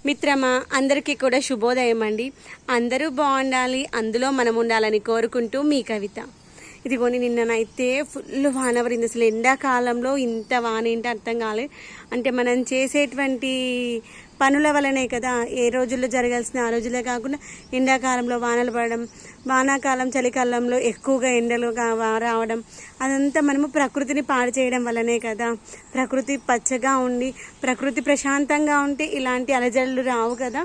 మిత్రమా అందరికీ కూడా శుభోదయం అండి. అందరూ బాగుండాలి, అందులో మనం ఉండాలని కోరుకుంటూ మీ కవిత. ఇదిగోని నిన్ననైతే ఫుల్ వాన పడింది. అసలు ఎండాకాలంలో ఇంత వాన ఏంటి అర్థం కాలేదు. అంటే మనం చేసేటువంటి పనుల వల్లనే కదా ఏ రోజుల్లో జరగాల్సిన ఆ రోజులే కాకుండా ఎండాకాలంలో వానలు పడడం, వానాకాలం చలికాలంలో ఎక్కువగా ఎండలు రావడం, అదంతా మనము ప్రకృతిని పాడు చేయడం వల్లనే కదా. ప్రకృతి పచ్చగా ఉండి ప్రకృతి ప్రశాంతంగా ఉంటే ఇలాంటి అలజడులు రావు కదా.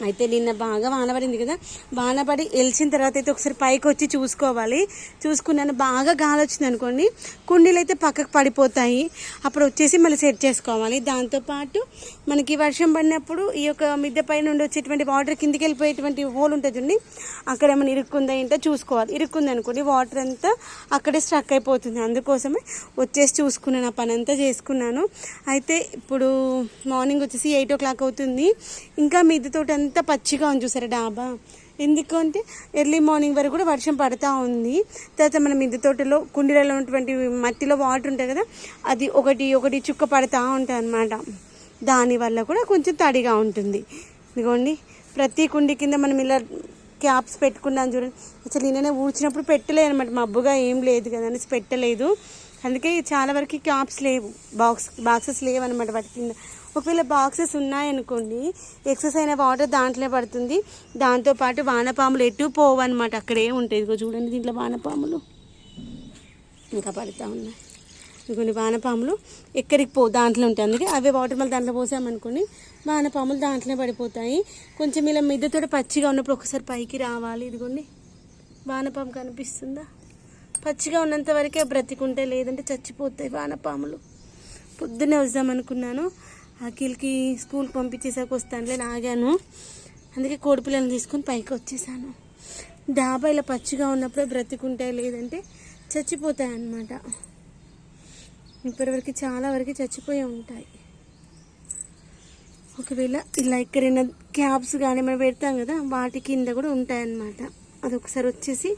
అయితే నిన్న బాగా వాన పడింది కదా, వాన పడి వెలిసిన తర్వాత అయితే ఒకసారి పైకి వచ్చి చూసుకోవాలి. చూసుకున్నాను, బాగా గాలి వచ్చింది అనుకోండి, కుండీలు అయితే పక్కకు పడిపోతాయి. అప్పుడు వచ్చేసి మళ్ళీ సెట్ చేసుకోవాలి. దాంతోపాటు మనకి వర్షం పడినప్పుడు ఈ యొక్క మిద్దె పై నుండి వచ్చేటువంటి వాటర్ కిందికి వెళ్ళిపోయేటువంటి హోల్ ఉంటుంది చూడండి, అక్కడ ఏమైనా ఇరుక్కుందా ఏంటో చూసుకోవాలి. ఇరుక్కుంది అనుకోండి, వాటర్ అంతా అక్కడే స్ట్రక్ అయిపోతుంది. అందుకోసమే వచ్చేసి చూసుకున్నాను, ఆ పని అంతా చేసుకున్నాను. అయితే ఇప్పుడు మార్నింగ్ వచ్చేసి 8 o'clock అవుతుంది. ఇంకా మిద్దె తోట అంతా పచ్చిగా ఉంది చూసారా డాబా. ఎందుకు అంటే ఎర్లీ మార్నింగ్ వరకు కూడా వర్షం పడుతూ ఉంది. తర్వాత మన మిద్దె తోటలో కుండీలలో ఉన్నటువంటి మట్టిలో వాటర్ ఉంటాయి కదా, అది ఒకటి ఒకటి చుక్క పడుతూ ఉంటాయి అన్నమాట. దానివల్ల కూడా కొంచెం తడిగా ఉంటుంది. ఇదిగోండి, ప్రతి కుండీ కింద మనం ఇలా క్యాప్స్ పెట్టుకున్నాను చూడండి. అసలు నేనే ఊడ్చినప్పుడు పెట్టలేదు అనమాట, మబ్బుగా ఏం లేదు కదా అనేసి పెట్టలేదు. అందుకే చాలా వరకు క్యాప్స్ లేవు, బాక్సెస్ లేవు అనమాట వాటి కింద. ఒకవేళ బాక్సెస్ ఉన్నాయనుకోండి, ఎక్సెస్ అయిన వాటర్ దాంట్లో పడుతుంది. దాంతోపాటు వానపాములు ఎటు పోవు అనమాట, అక్కడే ఉంటాయి. ఇదిగో చూడండి, దీంట్లో వానపాములు ఇంకా పడుతూ ఉన్నాయి. కొన్ని వానపాములు ఎక్కడికి పోవు, దాంట్లో ఉంటాయి. అందుకే అవే వాటర్ మళ్ళీ దాంట్లో పోసామనుకోండి, వానపాములు దాంట్లోనే పడిపోతాయి. కొంచెం ఇలా మిద్దెతో పచ్చిగా ఉన్నప్పుడు ఒకసారి పైకి రావాలి. ఇదిగోండి, వానపాము కనిపిస్తుందా? పచ్చిగా ఉన్నంత వరకే బ్రతికుంటే, లేదంటే చచ్చిపోతాయి వానపాములు. పొద్దున్నే వద్దామనుకున్నాను, అఖిల్కి స్కూల్కి పంపించేసాక వస్తానులే ఆగాను. అందుకే కోడిపిల్లని తీసుకొని పైకి వచ్చేసాను. డాబా ఇలా పచ్చిగా ఉన్నప్పుడే బ్రతికుంటాయి, లేదంటే చచ్చిపోతాయి అన్నమాట. ఇప్పటివరకు చాలా వరకు చచ్చిపోయి ఉంటాయి. ఒకవేళ ఇలా ఎక్కడైనా క్యాప్స్ కానీ మనం పెడతాం కదా, వాటి కింద కూడా ఉంటాయన్నమాట. అది ఒకసారి వచ్చేసి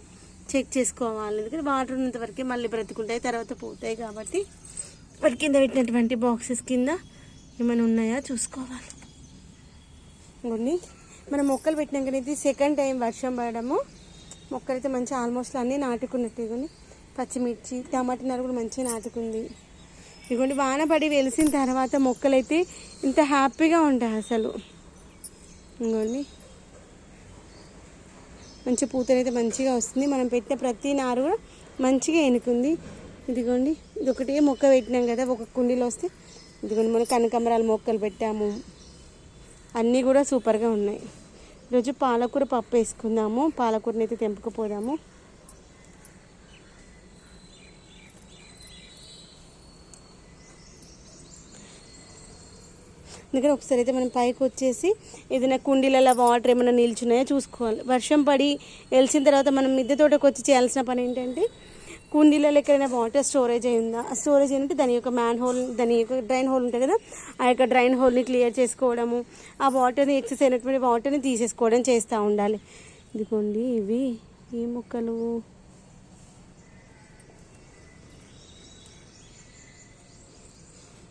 చెక్ చేసుకోవాలి. ఎందుకంటే వాటర్ ఉన్నంత వరకే మళ్ళీ బ్రతికుంటాయి, తర్వాత పోతాయి. కాబట్టి వాటి కింద పెట్టినటువంటి బాక్సెస్ కింద ఏమైనా ఉన్నాయా చూసుకోవాలి. కొన్ని మనం మొక్కలు పెట్టినాకనైతే సెకండ్ టైం వర్షం పడడము, మొక్కలైతే మంచి ఆల్మోస్ట్ అన్నీ నాటుకున్నట్టు. ఇవ్వండి, పచ్చిమిర్చి టమాటా నారు కూడా మంచిగా నాటుకుంది. ఇదిగోండి, వాన పడి వెలిసిన తర్వాత మొక్కలైతే ఇంత హ్యాపీగా ఉంటాయి అసలు. ఇంకోండి, మంచి పూతనైతే మంచిగా వస్తుంది. మనం పెట్టిన ప్రతి నారు కూడా మంచిగా ఎనుకుంది. ఇదిగోండి, ఇది ఒకటే మొక్క పెట్టినాం కదా, ఒక కుండీలో వస్తే. ఇదిగోండి, మనం కనకాంబరాల మొక్కలు పెట్టాము, అన్నీ కూడా సూపర్గా ఉన్నాయి. ఈరోజు పాలకూర పప్పు వేసుకుందాము. పాలకూరని అయితే తెంపుకుపోదాము. అందుకని ఒకసారి అయితే మనం పైకి వచ్చేసి ఏదైనా కుండీలలో వాటర్ ఏమైనా నిల్చున్నాయో చూసుకోవాలి. వర్షం పడి వెలిసిన తర్వాత మనం మిద్దె తోటకు వచ్చి చేయాల్సిన పని ఏంటంటే, కుండీలలో ఎక్కడైనా వాటర్ స్టోరేజ్ అయిందా, స్టోరేజ్ ఏంటంటే దాని యొక్క మ్యాన్ హోల్, దాని యొక్క డ్రైన్ హోల్ ఉంటుంది కదా, ఆ యొక్క డ్రైన్ హోల్ని క్లియర్ చేసుకోవడము, ఆ వాటర్ని ఎక్సెస్ అయినటువంటి వాటర్ని తీసేసుకోవడం చేస్తూ ఉండాలి. ఇదిగోండి, ఇవి ఈ మొక్కలు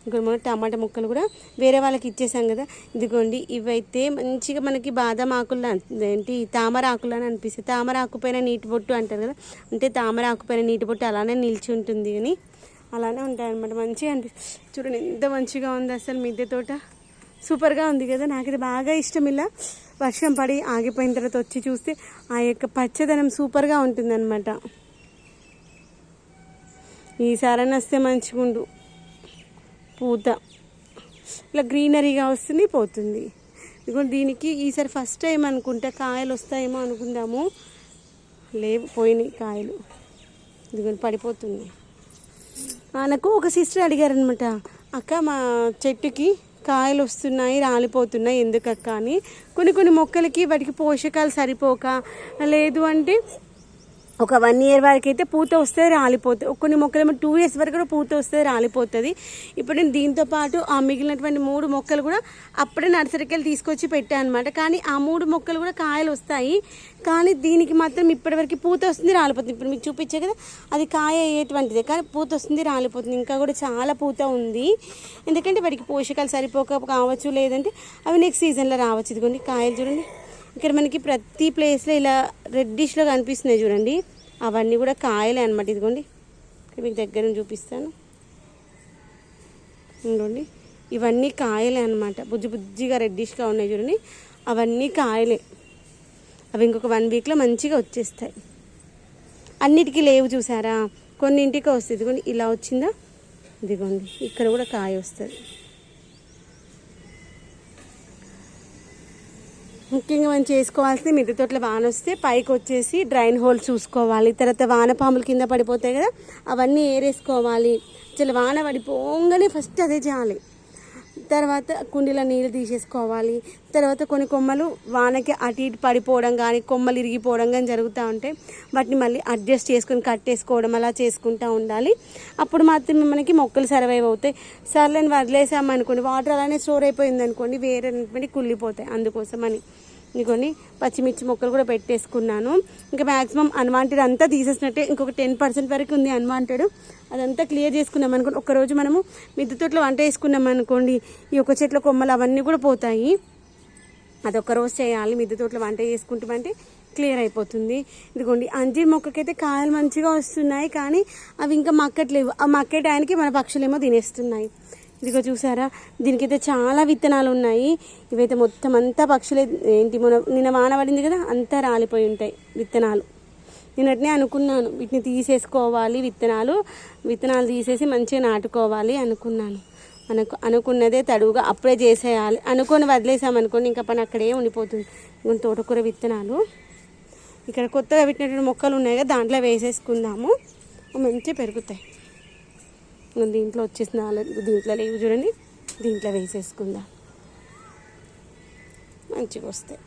ఇంకా మన టమాటా ముక్కలు కూడా వేరే వాళ్ళకి ఇచ్చేసాం కదా. ఇదిగోండి, ఇవైతే మంచిగా మనకి బాదం ఆకులు ఏంటి తామర ఆకులు అని అనిపిస్తాయి. తామర ఆకుపైన నీటి బొట్టు అంటారు కదా, అంటే తామర ఆకుపైన నీటి బొట్టు అలానే నిలిచి ఉంటుంది, కానీ అలానే ఉంటాయి అనమాట. మంచిగా అనిపిస్తుంది. చూడండి ఎంత మంచిగా ఉంది అసలు మిద్దె తోట, సూపర్గా ఉంది కదా. నాకైతే బాగా ఇష్టం. ఇలా వర్షం పడి ఆగిపోయిన తర్వాత వచ్చి చూస్తే ఆ యొక్క పచ్చదనం సూపర్గా ఉంటుందన్నమాట. ఈసారి వస్తే మంచిగుండు, పూత ఇలా గ్రీనరీగా వస్తుంది, పోతుంది. ఇదిగోండి, దీనికి ఈసారి ఫస్ట్ టైం అనుకుంటా కాయలు వస్తాయేమో అనుకుందాము, లేవు, పోయినాయి కాయలు. ఇదిగోండి, పడిపోతుంది. నాకు ఒక సిస్టర్ అడిగారనమాట, అక్క మా చెట్టుకి కాయలు వస్తున్నాయి, రాలిపోతున్నాయి, ఎందుకక్క అని. కొన్ని మొక్కలకి వాటికి పోషకాలు సరిపోక, లేదు అంటే ఒక 1 ఇయర్ వరకు అయితే పూత వస్తే రాలిపోతుంది. కొన్ని మొక్కలేమో 2 ఇయర్స్ వరకు కూడా పూత వస్తే రాలిపోతుంది. ఇప్పుడు నేను దీంతో పాటు ఆ మిగిలినటువంటి 3 మొక్కలు కూడా అప్పుడే నర్సరీకి వెళ్ళి తీసుకొచ్చి పెట్టాను అనమాట. కానీ ఆ 3 మొక్కలు కూడా కాయలు వస్తాయి, కానీ దీనికి మాత్రం ఇప్పటివరకు పూత వస్తుంది, రాలిపోతుంది. ఇప్పుడు మీకు చూపించే కదా అది కాయ అయ్యేటువంటిదే, కానీ పూత వస్తుంది, రాలిపోతుంది. ఇంకా కూడా చాలా పూత ఉంది, ఎందుకంటే వాటికి పోషకాలు సరిపోక కావచ్చు, లేదంటే అవి నెక్స్ట్ సీజన్లో రావచ్చు. ఇదిగోండి కాయలు చూడండి, ఇక్కడ మనకి ప్రతి ప్లేస్లో ఇలా రెడ్డిష్లో కనిపిస్తున్నాయి చూడండి, అవన్నీ కూడా కాయలే అనమాట. ఇదిగోండి ఇక్కడ మీకు దగ్గర నుంచి చూపిస్తాను, ఇదిగోండి ఇవన్నీ కాయలే అనమాట. బుజ్జి బుజ్జిగా రెడ్డిష్గా ఉన్నాయి చూడండి, అవన్నీ కాయలే. అవి ఇంకొక 1 వీక్లో మంచిగా వచ్చేస్తాయి. అన్నిటికీ లేవు చూసారా, కొన్నింటికి వస్తుంది. ఇదిగోండి ఇలా వచ్చిందా, ఇదిగోండి ఇక్కడ కూడా కాయ వస్తుంది. ముఖ్యంగా మనం చేసుకోవాల్సింది మిద్దె తోటలో వాన వస్తే పైకి వచ్చేసి డ్రైన్ హోల్ చూసుకోవాలి. తర్వాత వానపాములు కింద పడిపోతాయి కదా, అవన్నీ ఏరేసుకోవాలి. చాలా వాన పడిపోగానే ఫస్ట్ అదే చేయాలి. తర్వాత కుండీలో నీళ్ళు తీసేసుకోవాలి. తర్వాత కొన్ని కొమ్మలు వానకి అటు ఇటు పడిపోవడం కానీ కొమ్మలు ఇరిగిపోవడం కానీ జరుగుతూ ఉంటాయి, వాటిని మళ్ళీ అడ్జస్ట్ చేసుకొని కట్టేసుకోవడం అలా చేసుకుంటూ ఉండాలి. అప్పుడు మాత్రమే మనకి మొక్కలు సర్వైవ్ అవుతాయి. సర్లేని వదిలేసామనుకోండి, వాటర్ అలానే స్టోర్ అయిపోయింది అనుకోండి, వేరే కుళ్ళిపోతాయి. అందుకోసమని ఇదిగోండి పచ్చిమిర్చి మొక్కలు కూడా పెట్టేసుకున్నాను. ఇంకా మ్యాక్సిమం అన్వాంటెడ్ అంతా తీసేసినట్టే, ఇంకొక 10% వరకు ఉంది అన్వాంటెడ్, అదంతా క్లియర్ చేసుకున్నాం అనుకోండి. ఒకరోజు మనము మిద్దె తోటలో వంట వేసుకున్నాం అనుకోండి, ఈ ఒక చెట్ల కొమ్మలు అవన్నీ కూడా పోతాయి. అదొక రోజు చేయాలి, మిద్దె తోటలో వంట చేసుకుంటామంటే క్లియర్ అయిపోతుంది. ఇదిగోండి అంజీర్ మొక్కకైతే కాయలు మంచిగా వస్తున్నాయి, కానీ అవి ఇంకా మక్కట్లేవు. ఆ మక్కే టైంకి మన పక్షులేమో తినేస్తున్నాయి. ఇదిగో చూసారా, దీనికైతే చాలా విత్తనాలు ఉన్నాయి. ఇవైతే మొత్తం అంతా పక్షులే. ఏంటి నిన్న వాన పడింది కదా, అంతా రాలిపోయి ఉంటాయి విత్తనాలు. నిన్నటినే అనుకున్నాను వీటిని తీసేసుకోవాలి, విత్తనాలు తీసేసి మంచిగా నాటుకోవాలి అనుకున్నాను. అనుకున్నదే తడువుగా అప్పుడే చేసేయాలి అనుకొని వదిలేసామనుకోండి, ఇంకా పని అక్కడే ఉండిపోతుంది. ఇంకా తోటకూర విత్తనాలు ఇక్కడ కొత్తగా పెట్టినటువంటి మొక్కలు ఉన్నాయి కదా, దాంట్లో వేసేసుకుందాము, మంచిగా పెరుగుతాయి. దీంట్లో వచ్చేసిన దీంట్లో లేవు చూడండి, దీంట్లో వేసేసుకుందాం, మంచిగా వస్తాయి.